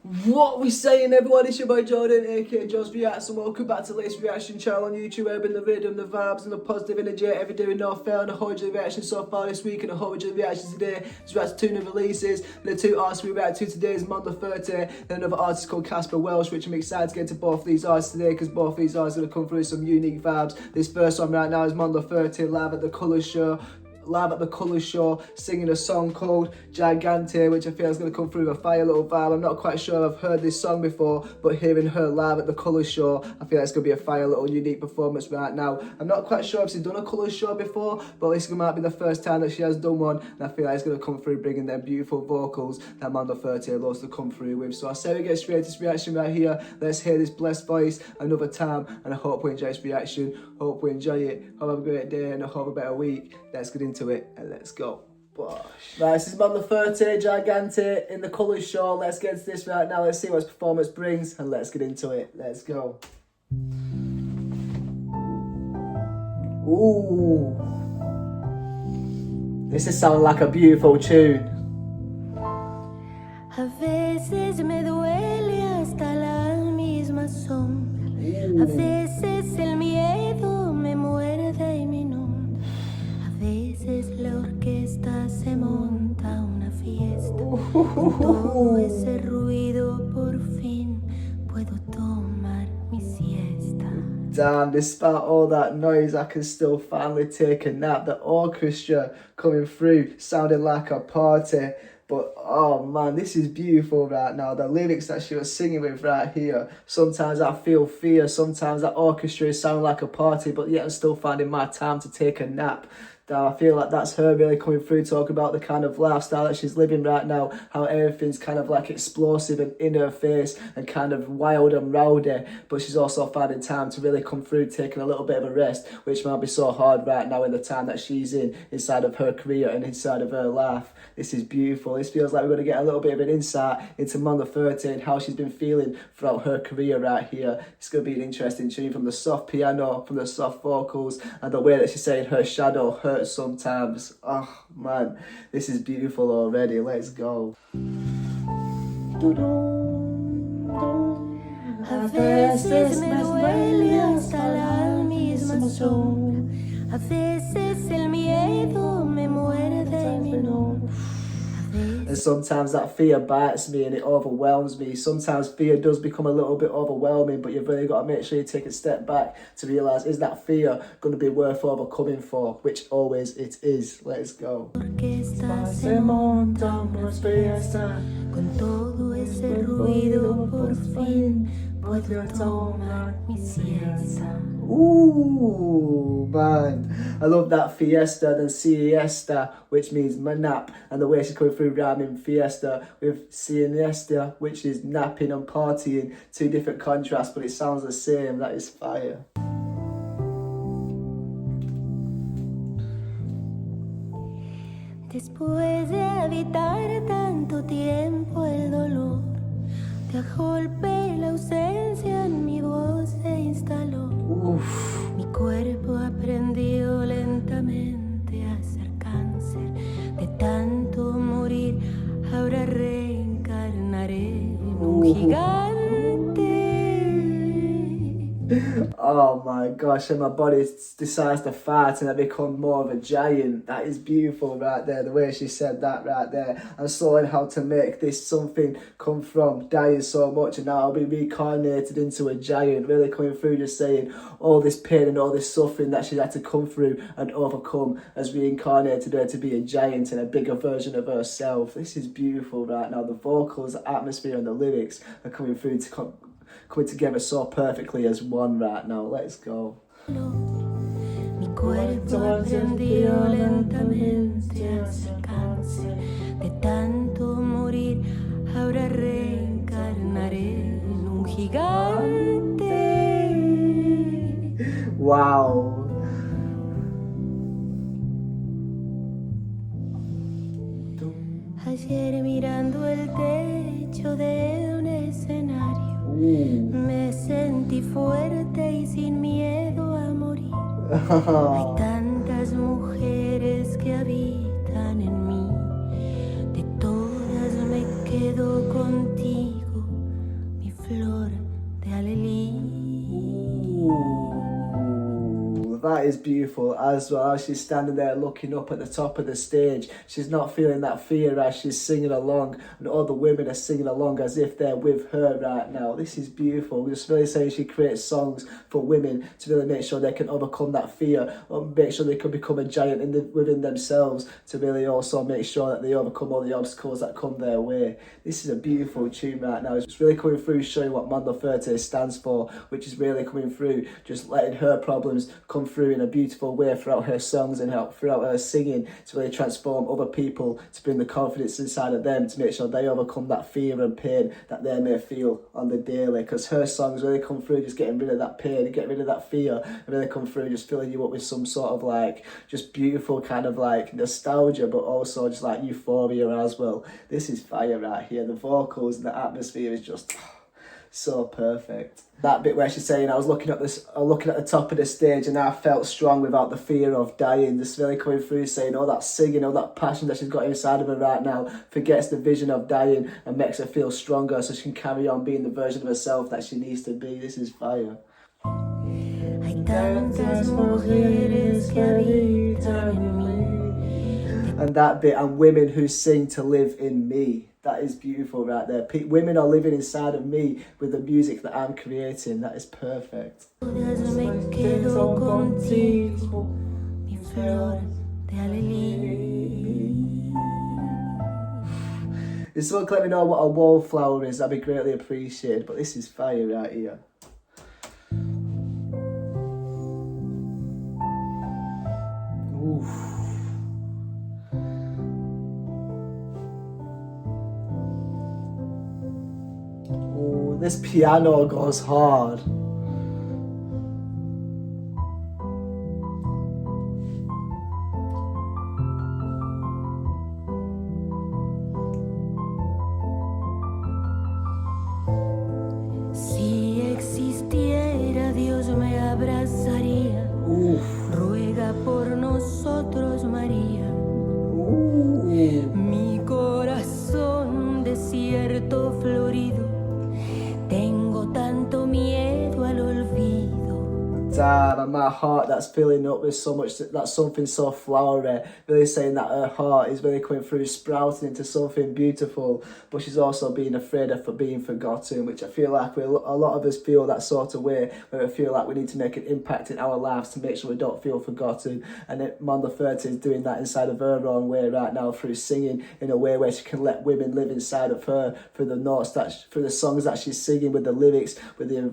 What we saying, everyone? It's your boy Jordan, aka Josh Reacts, and welcome back to the latest reaction channel on YouTube. Where been the rhythm, the vibes, and the positive energy every day with no fail. And 100 reactions so far this week, and 100 reactions today. Just react to 2 new releases. The 2 artists we react to today is Mon Laferte, and another artist called Casper Welsh, which I'm excited to get to both of these artists today because both of these artists are going to come through with some unique vibes. This first one right now is Mon Laferte live at the Colours Show, singing a song called Gigante, which I feel is going to come through with a fire little vibe. I'm not quite sure I've heard this song before, but hearing her live at the Colours Show, I feel like it's going to be a fire little unique performance right now. I'm not quite sure if she's done a Colours Show before, but this might be the first time that she has done one, and I feel like it's going to come through bringing them beautiful vocals that Mon Laferte loves to come through with. So I say we get straight to this reaction right here. Let's hear this blessed voice another time, and I hope we enjoy this reaction. Hope we enjoy it. Hope have a great day, and I hope a better week. Let's get into it, and let's go. Bosh. Right, this is Mon Laferte, Gigante in the Colours Show. Let's get into this right now. Let's see what his performance brings, and let's get into it. Let's go. Ooh. This is sounding like a beautiful tune. A veces me duele hasta la misma sombra. A veces el miedo me muerde y me inunda. A veces la orquesta se monta una fiesta. Con todo ese ruido por fin puedo tomar mi siesta. Damn, despite all that noise, I can still finally take a nap. The orchestra coming through sounded like a party. But, oh man, this is beautiful right now. The lyrics that she was singing with right here. Sometimes I feel fear. Sometimes that orchestra is sounding like a party. But yet I'm still finding my time to take a nap. I feel like that's her really coming through, talking about the kind of lifestyle that she's living right now, how everything's kind of like explosive and in her face and kind of wild and rowdy, but she's also finding time to really come through, taking a little bit of a rest, which might be so hard right now in the time that she's inside of her career and inside of her life. This is beautiful. This feels like we're going to get a little bit of an insight into Mon Laferte and how she's been feeling throughout her career right here. It's going to be an interesting tune, from the soft piano, from the soft vocals, and the way that she's saying her shadow hurts sometimes. Oh man, this is beautiful already. Let's go. A veces me duele hasta la misma sombra. A veces el miedo me muerde y me inunda. And sometimes that fear bites me and it overwhelms me. Sometimes fear does become a little bit overwhelming, but you've really got to make sure you take a step back to realise, is that fear going to be worth overcoming for? Which always it is. Let's go. Se monta una fiesta, con todo ese ruido por fin puedo tomar mi siesta. Ooh, man. I love that fiesta than siesta, which means my nap, and the way she's coming through rhyming fiesta with siesta, which is napping and partying. 2 different contrasts, but it sounds the same. That is fire. Después de habitar tanto tiempo el dolor, de golpe la ausencia en mi voz se instaló. Oof. Mi cuerpo aprendió lentamente a ser cáncer. De tanto morir, ahora reencarnaré en un gigante. Oh my gosh, and my body decides to fight and I become more of a giant. That is beautiful right there, the way she said that right there. And so learning how to make this something come from dying so much, and now I'll be reincarnated into a giant. Really coming through, just saying all this pain and all this suffering that she had to come through and overcome has reincarnated her to be a giant and a bigger version of herself. This is beautiful right now. The vocals, the atmosphere and the lyrics are coming through to coming together so perfectly as one right now. Let's go. Mi cuerpo aprendió lentamente a ser cáncer. De tanto morir, ahora reencarnaré en un gigante. Wow. Ayer mirando el techo de un escenario, me sentí fuerte y sin miedo a morir. Hay tantas mujeres que habitan en mí, de todas me quedo contigo love. That is beautiful as well. As she's standing there looking up at the top of the stage. She's not feeling that fear as she's singing along, and all the women are singing along as if they're with her right now. This is beautiful. Just really saying she creates songs for women to really make sure they can overcome that fear, or make sure they can become a giant within themselves, to really also make sure that they overcome all the obstacles that come their way. This is a beautiful tune right now. It's really coming through, showing what Mon Laferte stands for, which is really coming through, just letting her problems come through in a beautiful way throughout her songs and throughout her singing, to really transform other people, to bring the confidence inside of them, to make sure they overcome that fear and pain that they may feel on the daily. Because her songs really come through just getting rid of that pain and getting rid of that fear, and really come through just filling you up with some sort of like just beautiful kind of like nostalgia, but also just like euphoria as well. This is fire right here. The vocals and the atmosphere is just so perfect. That bit where she's saying, I was looking at the top of the stage and I felt strong without the fear of dying. Just really coming through, saying all that singing, all that passion that she's got inside of her right now, forgets the vision of dying and makes her feel stronger so she can carry on being the version of herself that she needs to be. This is fire. Hay tantas mujeres que habitan en mí. And that bit, and women who sing to live in me. That is beautiful right there. Women are living inside of me with the music that I'm creating. That is perfect. Me quedo contigo, mi flor de alegría. If someone can let me know what a wallflower is, that'd be greatly appreciated. But this is fire right here. Oof. Oh, this piano goes hard. Si existiera, Dios me abrazaría. Ruega por nosotros, María. Mi corazón desierto florido, tengo tanto miedo al olvido. Damn, and my heart that's filling up with so much, that's something so flowery, really saying that her heart is really coming through, sprouting into something beautiful, but she's also being afraid of being forgotten, which I feel like a lot of us feel that sort of way, where we feel like we need to make an impact in our lives to make sure we don't feel forgotten. And Mon Laferte is doing that inside of her own way right now, through singing in a way where she can let women live inside of her, through the notes, through the songs that she's singing, with the lyrics, with the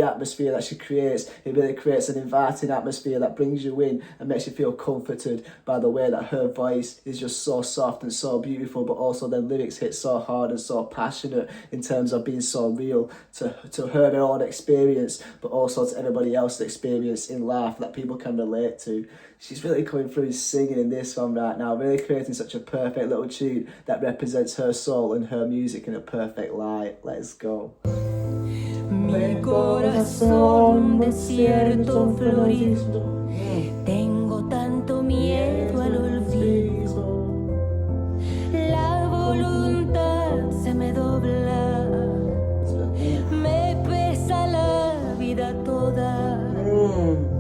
atmosphere that she creates. It really creates an inviting atmosphere that brings you in and makes you feel comforted by the way that her voice is just so soft and so beautiful, but also the lyrics hit so hard and so passionate in terms of being so real to her own experience, but also to everybody else's experience in life that people can relate to. She's really coming through singing in this one right now, really creating such a perfect little tune that represents her soul and her music in a perfect light. Let's go. Mi corazón desierto florido, tengo tanto miedo al olvido. La voluntad se me dobla, me pesa la vida toda.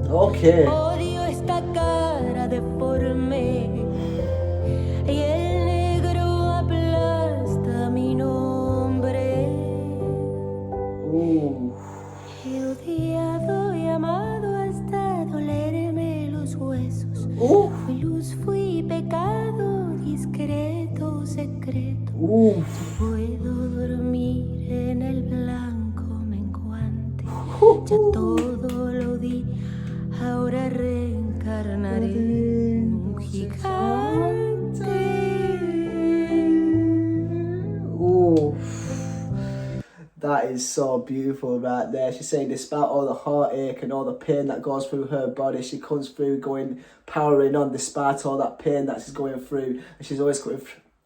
Okay. Odio esta cara deforme y el negro aplasta mi nombre. He odiado y amado hasta dolerme los huesos. Fui luz, fui pecado, discreto, secreto. No puedo dormir en el blanco menguante. Ya todo lo di, ahora reencarnaré en un gigante. That is so beautiful right there. She's saying despite all the heartache and all the pain that goes through her body, she comes through powering on despite all that pain that she's going through. And she's always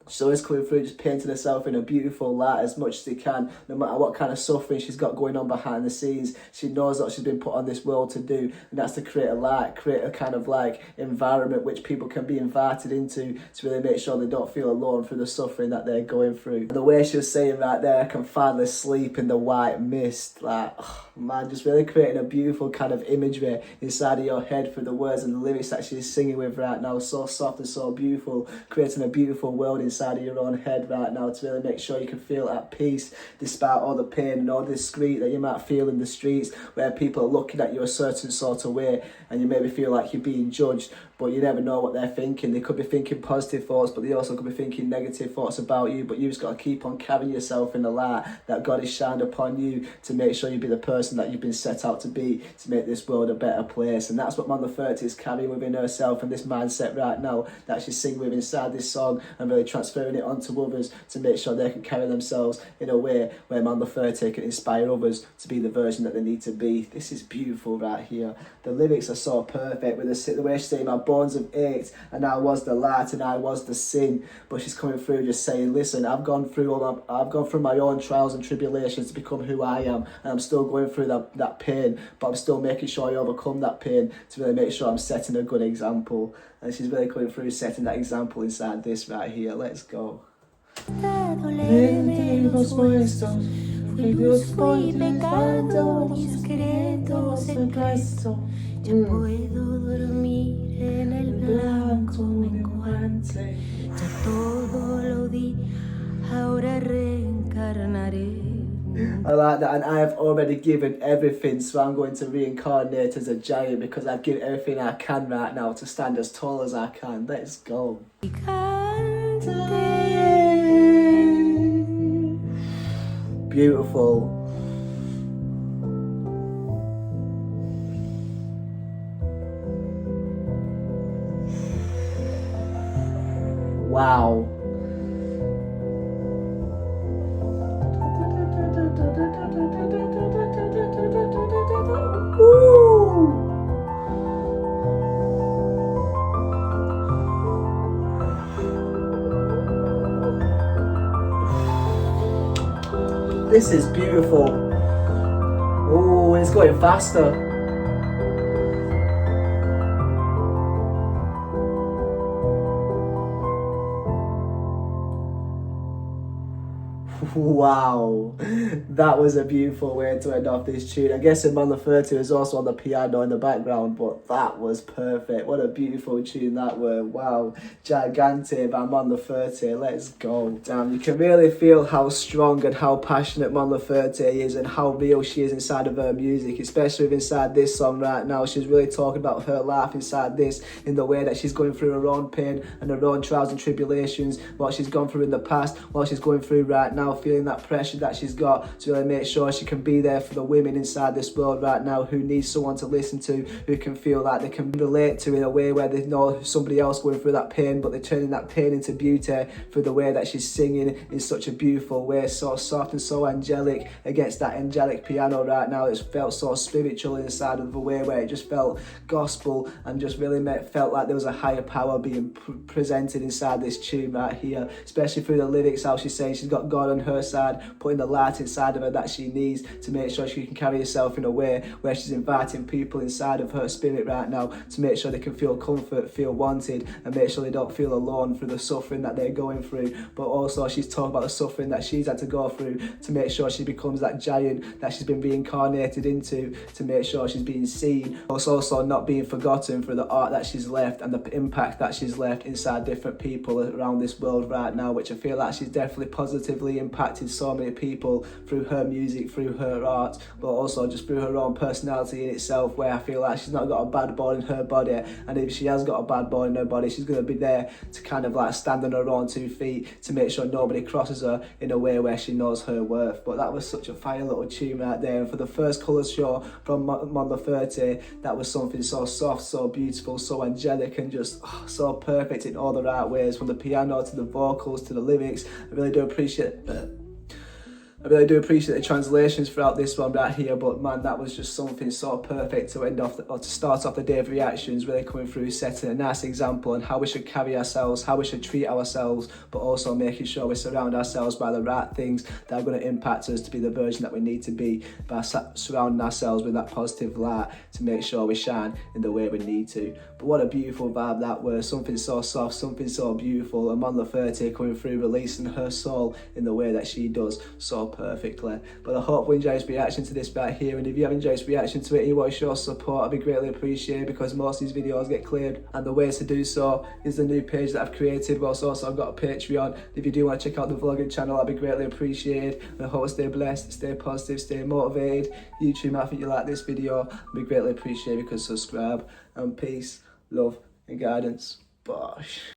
She's always coming through, just painting herself in a beautiful light as much as she can, no matter what kind of suffering she's got going on behind the scenes. She knows what she's been put on this world to do, and that's to create a light, create a kind of like environment which people can be invited into to really make sure they don't feel alone through the suffering that they're going through. And the way she was saying right there, I can finally sleep in the white mist, like, oh man, just really creating a beautiful kind of imagery inside of your head through the words and the lyrics that she's singing with right now. So soft and so beautiful, creating a beautiful world inside of your own head right now to really make sure you can feel at peace despite all the pain and all the scream that you might feel in the streets where people are looking at you a certain sort of way and you maybe feel like you're being judged, but you never know what they're thinking. They could be thinking positive thoughts, but they also could be thinking negative thoughts about you, but you just got to keep on carrying yourself in the light that God has shined upon you to make sure you be the person that you've been set out to be, to make this world a better place. And that's what Mon Laferte is carrying within herself and this mindset right now that she's singing with inside this song and really transferring it onto others to make sure they can carry themselves in a way where Mon Laferte can inspire others to be the version that they need to be. This is beautiful right here. The lyrics are so perfect with the way she's saying, my bones have ached and I was the light and I was the sin. But she's coming through just saying, listen, I've gone through my own trials and tribulations to become who I am, and I'm still going through that pain, but I'm still making sure I overcome that pain to really make sure I'm setting a good example. And she's really coming through setting that example inside this right here. Let's go. Ya puedo dormir en el blanco menguante. Ya todo lo di, ahora reencarnaré. I like that, and I have already given everything, so I'm going to reincarnate as a giant because I've given everything I can right now to stand as tall as I can. Let's go. Gigante. Beautiful. Wow. This is beautiful. Oh, it's going faster. Wow, that was a beautiful way to end off this tune. I guess Mon Laferte was also on the piano in the background, but that was perfect. What a beautiful tune that was. Wow, Gigante by Mon Laferte. Let's go. Damn, you can really feel how strong and how passionate Mon Laferte is and how real she is inside of her music, especially inside this song right now. She's really talking about her life inside this in the way that she's going through her own pain and her own trials and tribulations, what she's gone through in the past, what she's going through right now, feeling that pressure that she's got to really make sure she can be there for the women inside this world right now who need someone to listen to, who can feel like they can relate to in a way where they know somebody else going through that pain, but they're turning that pain into beauty through the way that she's singing in such a beautiful way, so soft and so angelic against that angelic piano right now. It felt so spiritual inside of the way where it just felt gospel and just really felt like there was a higher power being presented inside this tune right here, especially through the lyrics, how she's saying she's got God on her side, putting the light inside of her that she needs to make sure she can carry herself in a way where she's inviting people inside of her spirit right now to make sure they can feel comfort, feel wanted, and make sure they don't feel alone through the suffering that they're going through. But also she's talking about the suffering that she's had to go through to make sure she becomes that giant that she's been reincarnated into, to make sure she's being seen. But also not being forgotten for the art that she's left and the impact that she's left inside different people around this world right now, which I feel like she's definitely positively impacted so many people through her music, through her art, but also just through her own personality in itself, where I feel like she's not got a bad bone in her body, and if she has got a bad bone in her body, she's going to be there to kind of like stand on her own 2 feet to make sure nobody crosses her in a way where she knows her worth. But that was such a fire little tune right there, and for the first colours show from Mon Laferte, that was something so soft, so beautiful, so angelic, and just so perfect in all the right ways, from the piano to the vocals to the lyrics. I really do appreciate I really do appreciate the translations throughout this one right here, but man, that was just something so perfect to end off, or to start off the day of reactions, really coming through, setting a nice example on how we should carry ourselves, how we should treat ourselves, but also making sure we surround ourselves by the right things that are going to impact us to be the version that we need to be, by surrounding ourselves with that positive light to make sure we shine in the way we need to. But what a beautiful vibe that was, something so soft, something so beautiful, and Mon Laferte coming through, releasing her soul in the way that she does so perfectly. But I hope you enjoyed this reaction to this right here, and if you have enjoyed this reaction to it and you want to show support, I'd be greatly appreciated, because most of these videos get cleared, and the ways to do so is the new page that I've created. Whilst also I've got a Patreon. If you do want to check out the vlogging channel, I'd be greatly appreciated, and I hope you stay blessed, stay positive, stay motivated. YouTube, I think you like this video, I'd be greatly appreciated, because subscribe, and peace, love and guidance. Bosh.